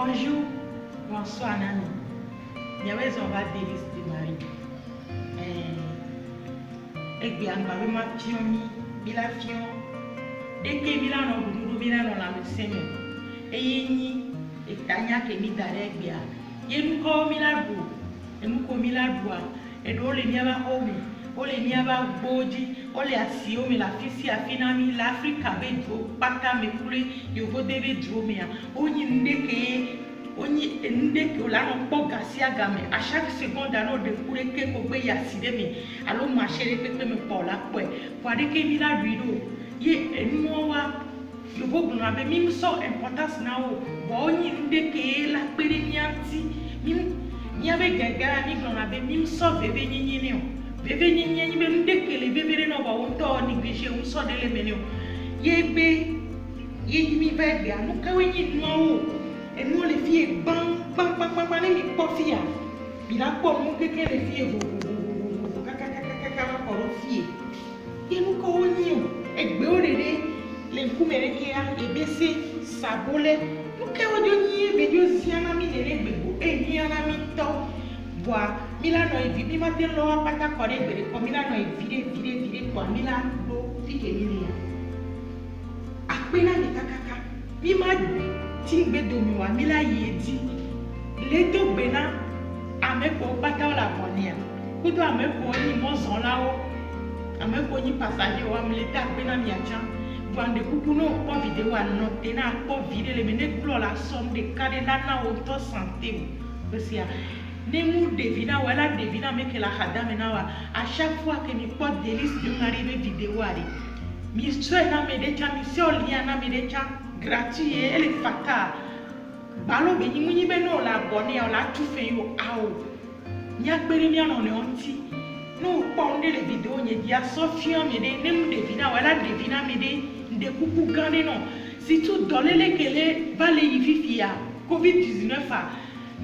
Bonjour, bonsoir Nani. Nyaweza va délice de Marie. Bien ma fiomi, bila fion. Dès que Milano Guru Milano la meseme. Yeni, et Tanya ke mi darebia. Yenu ko milabu, emu ko milabua, et ole niaba home, ole niaba boji, ole asio mi la fisi afinami l'Afrique bejo, pata me kule, yo vodebe dromia. Oni ndeke la no bogasia game. À chaque seconde alors de kule ke ko be yaside me. Alors marcher pepe me pola kwe. Kwa de ke mila rido. Ye enwa yo bo gna be mim so importance na o. Bo oni ndeke la pere mianti. Mim nyabe gaga mi gna be mim so bebe nyinyine o. Bebe nyinyine be ndeke le bebe no ba wonto négligé un so de le menio. Ye be ye mi va be anu ka wenyi no o. Et nous les filles, bang, les pofia. Il a pas mon que les filles, et nous connaissons, et béolé, les coumérékia, et baissé, sabolé, nous connaissons, mais Dieu, si un ami les bébés, et ni un ami tant, bois, Milano et Vivi, matin, l'eau, pas ta corée, comme Milano et vidé, pour Milano, fille et Milia. Apena les cacaca, Mimadu. Tingbe domiwa mila yedi leto bena ameko bata la bonia kudo ameko ni mozon lao ameko ni passager wa milita bena miacha vande kukuno po vidéo a noter na po vidéo le mene glo la somme de kade na auto santé parce ya nemu devina wala devina meke la hada menawa à chaque fois que mi po délice de m'arriver vidéo ari mi soe na medecha mi se olia na medecha gratuit et elle est fatale. Balo be ni be no la boni o la tu fe yo ao. Nya gbere mi ana ne onti. No ponde le vidéo nye dia Sofia me de nem devina wala devina me de kuku gane no. Si tu dolele kele vale yififia COVID-19 a.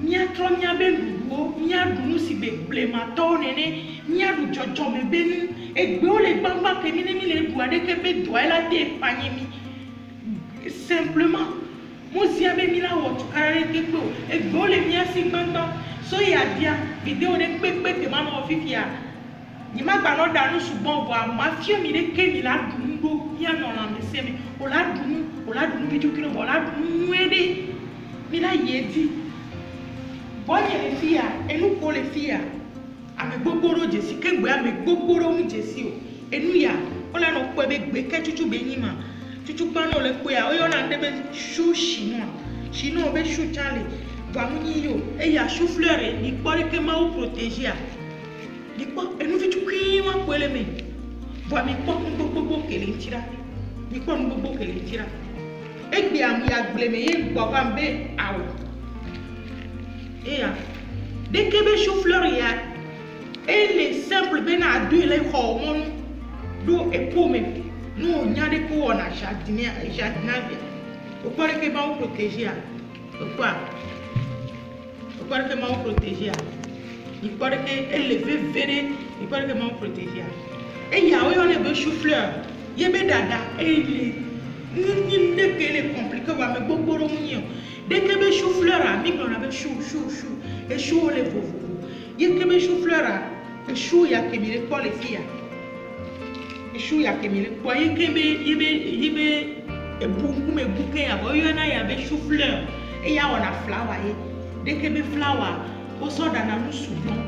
Nya tro nya be dugo, nya dunu si be blemato nene, nya du jojo me benu e gbe o le bamba ke mi ne mi le duade ke be doela te panyemi. Simplement, moi si j'avais mis la voiture, et bon les miens 50 ans, so il y a bien vidéo de pépé que maman fifia. Ni ma ballon dans nous sous bon bois, ma fille mi de que mi la dumbo, mi a non la messe mais on la dumbo vidéo qui on la dumbo aider. Mi la yedi. Bon les filles et nous pour les filles. Avec boboro Jessie, que bois avec boboro mu Jessie. Et nous ya, on a nos poids avec que tu bénima. Tu pano le kwea oyo na ndebe chou chinois be chou chale va muni yo e ya chou fleur ni pore ke ma ou protéger ni po e nu fitu kwima kwele me va mi po gbogbo ke le tira ni po gbogbo ke le tira e gbe am ya gble me ye gbo va mbe awo e ya de ke be chou fleur ya e le simple be na adu le hormone do e pome. Nous, on a des coups, on a jardinier. Pourquoi est-ce que nous protéger? Pourquoi est-ce que nous protéger? Il faut que les verres, il faut que nous protéger. Et il y a un peu de chou-fleur. Il y a des dada. Et il est compliqué. Mais beaucoup de gens. Dès que les chou-fleur, on a des chou. Et chou, les veaux. Il y a des chou-fleur. Et chou, il y a des les filles. Chou ya kemile kwa yebe ebungu me bouquet ya boyo na ya be chou fleur et ya on a flower ye dès que be flower o so da na nu souvent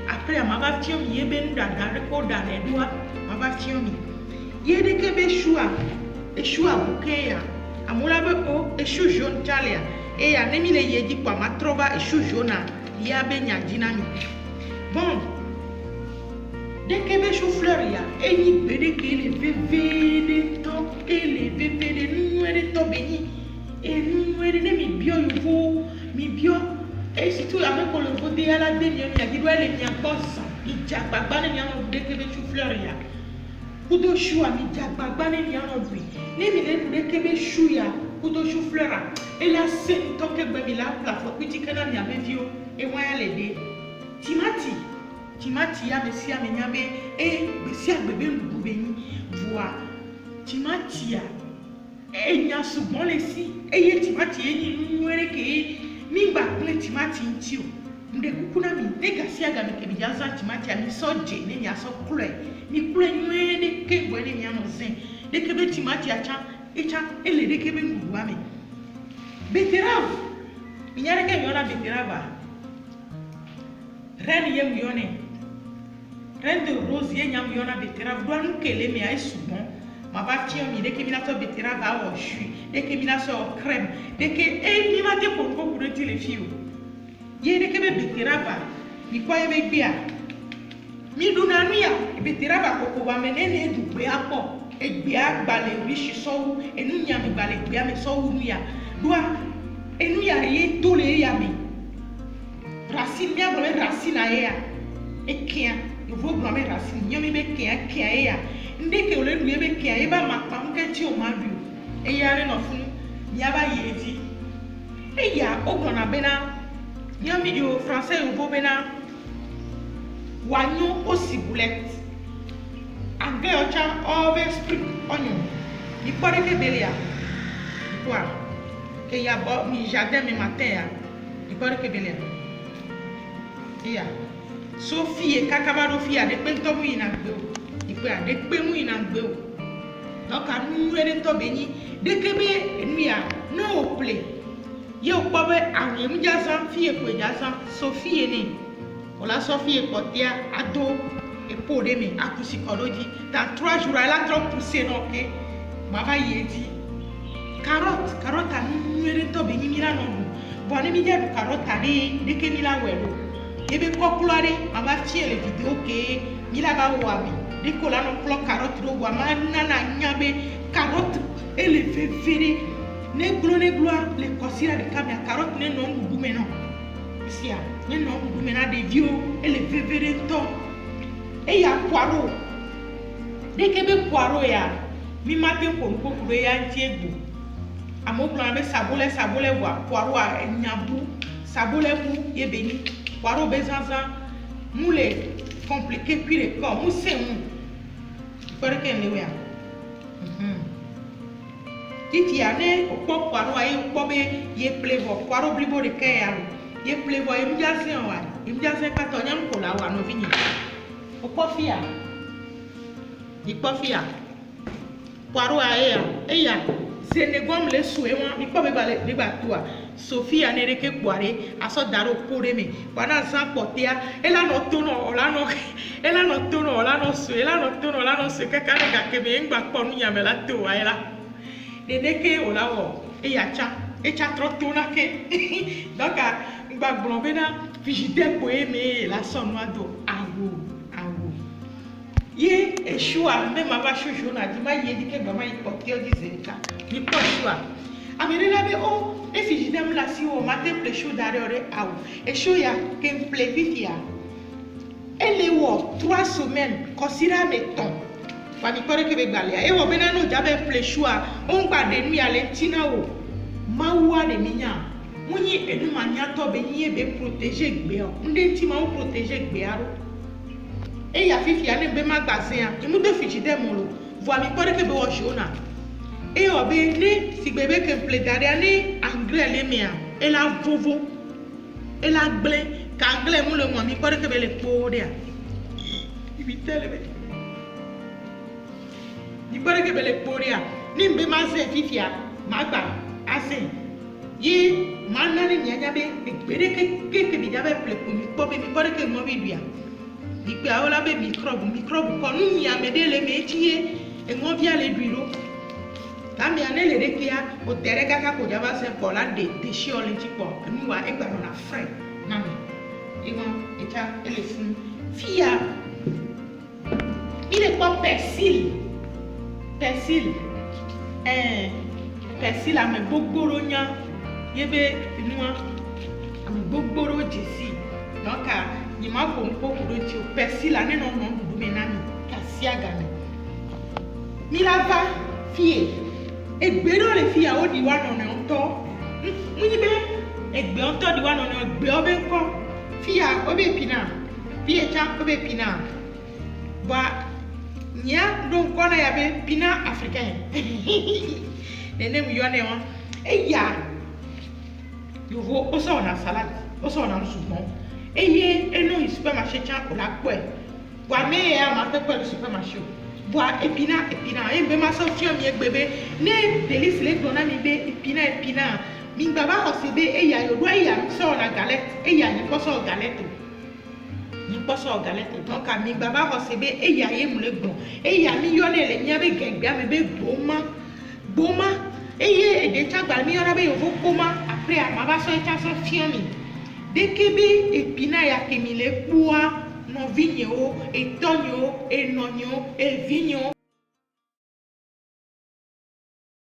après ma va fiom yebe nu da ko da na doa ma va fiom ye dès que be chou a bouquet ya amula be o e chou jaune chalia et ya nemile ye di kwa ma trova e chou jaune ya be nya dinami bon. Dès que les chou-fleurs y a, et ni bédé que les bébés de top, et les bébés de nous et de top béni, et nous et de mi bio you mi bio, et si tu as même pour le voter à la dernière, il y a qui doit les miens boss, il jack bagane n'y a pas dès que les chou-fleurs y a. Pour de chou à mi jack bagane n'y a pas de ni mi dès que les chou y a, pour de chou-fleurs et la scène tant que baby la place, petit canal n'y a pas vieux, et moi à l'aider. Timati ya besia menyabe besia bebe mbubeni voa timati ya enya sugbon le si eye timati enyi nwere ke mi gba kle timati nti o nde kukuna mi de gasi aga mi ke bi jaza timati ami so je ne mi aso kule mi kule nwere ke gbo ne mi amo zen de ke be timati acha echa ele de ke be nguru ami beterave mi nyare ke yona beterave ren ye mu yone ren de rose ye nyam yona beterave do anu kele mi ai sugbon ma va tiens mi dès que mina so beterave va au jus dès que mina so crème dès que mi ma te pour ti les filles ye dès que be beterave mi kwa ye be bia mi duna nuya beterave ko ba menene du be apo egbe agbale rishi so enu nya mi gbale egbe mi so nuya doa enu ya ye to le ya mi racine mi abro racine ya ekia eu vou blame racine nyomi be kia ya ndeke ole du ebe kia eba makpa nkechi o madu e yare no funu yaba yeti e ya ogbona bena nyomi yo français yo bo bena wanyo osiboulet anglais ocha ove spring onion ni pore ke belia toi ke ya bo mi jardin mi matin ya ni pore ke belia ya Sophie kakabado fia de pento mu ina gbe o ipe ade pe mu ina gbe o no ka nu ere to beni de kebe nuya no play ye o pa be awon mu jasan fie ko jasan Sophie ni ola Sophie ko tia ado e po de mi akusi koroji ta 3 jours ala trop pousser no ke ma va yeti carotte nu ere to beni mira no bo ni mi je du carotte de ke mi la welo ebe kokulare ama fie le video ke mila ba wabi diko la no plo carotte do wa ma nana nyabe carotte ele fefere ne glo le kosira de kamia carotte ne no ngudu meno isia ne no ngudu mena de dio ele fefere to e ya poiro de ke be poiro ya mi mate ko kure ya ntiegbo amoglo na be sabole wa poiro a nyabu sabole mu ye beni poiro bezanza moule compliqué puis le corps mu se mu pare ke ne wea titi ane okpo poiro ayi okpo be ye plevo poiro blibo de ke ya ye plevo e mjasen ka to nyam ko la wa no vinyi okpo fia poiro ayi eya Sénégal le souhait moi il peut me battre Sophie a néré que poiré à so daro pour me pendant ça porter elle a no tono la no la no se que kare ga ke be ngba ponu ya me la to wa ela de que ola wo e ya cha e cha tro tona ke donc ngba glombe na vigite po me la sonwa do awo ye eshua me ma ba shosho na di ma ye di ke ba ma ipote o di zeka ni po shua amere la be o e fiji dem la si o ma temple show dare ore awu esho ya ke mple vivia ele wo 3 semaines considère mes temps fa mi pare ke be gbale e wo be na no jabe mple shua o ngba de nu ya le tina o ma wa de minya munyi enu ma nya to be yin be protéger gbe o nde ti ma o protéger gbe aro e ya fifi ane be magazin a imu do fiji dem lo vo mi pare ke be wo shona e obe ni sigbebe ke pledare ani anglais le mia e la vovo e la gble ka anglais mu le mo mi pare ke be le pode a ibi telebe ni pare ke be le pode a ni mbe ma se fifi a magba ase yi manani nyanya be gbere ke bi jabe ple ko mi po be mi pare ke mo bi bia ipe aola be microbe ko nu nya medele metie e mo via le duiro tambi anele rekia o terega ka ko jaba se pola de shiole tipo nu wa e gba na fre na mi iwo eta elefun fia ile ko persil ame gbogboro nya yebe nuwa ame gbogboro jesi noka ni ma ko kuro ti o persil ane no dudu me na mi kasia ga mi lava fie egbero le fie o di wa no ne onto munyi be egbe onto di wa no ne egbe obe nko fie obe pina fie cha obe pina ba nya do nko na ya be pina africain nene mu yɔ ne wɔn eya yovo o sɔ ɔna salad o sɔ ɔna sugbɔn eye eno supermarché tsa o la kpɔɛ bua me yɛ ama fɛ kpɛ le supermarché o bua epina ebe ma sɔ fiɔ mi egbe be ne Delice le gblɔ na mi be epina mi gba va xɔ si be eya yoɖo eya mi sɔ ɔna galette eya nye kpɔ sɔ galette o nye kpɔ sɔ galette donc mi gba va xɔ si be eya ye mu le gblɔ eya mi yɔ ne le mia be gɛgbɛa me be gboma eye ede tsa gba mi yɔna be yovo kpoma après ama va sɔ etsa sɔ fiɔ mi deke be epina ya ke mi le kpɔa nɔvi nyewo etɔ nyewo enɔ nyewo evi nyewo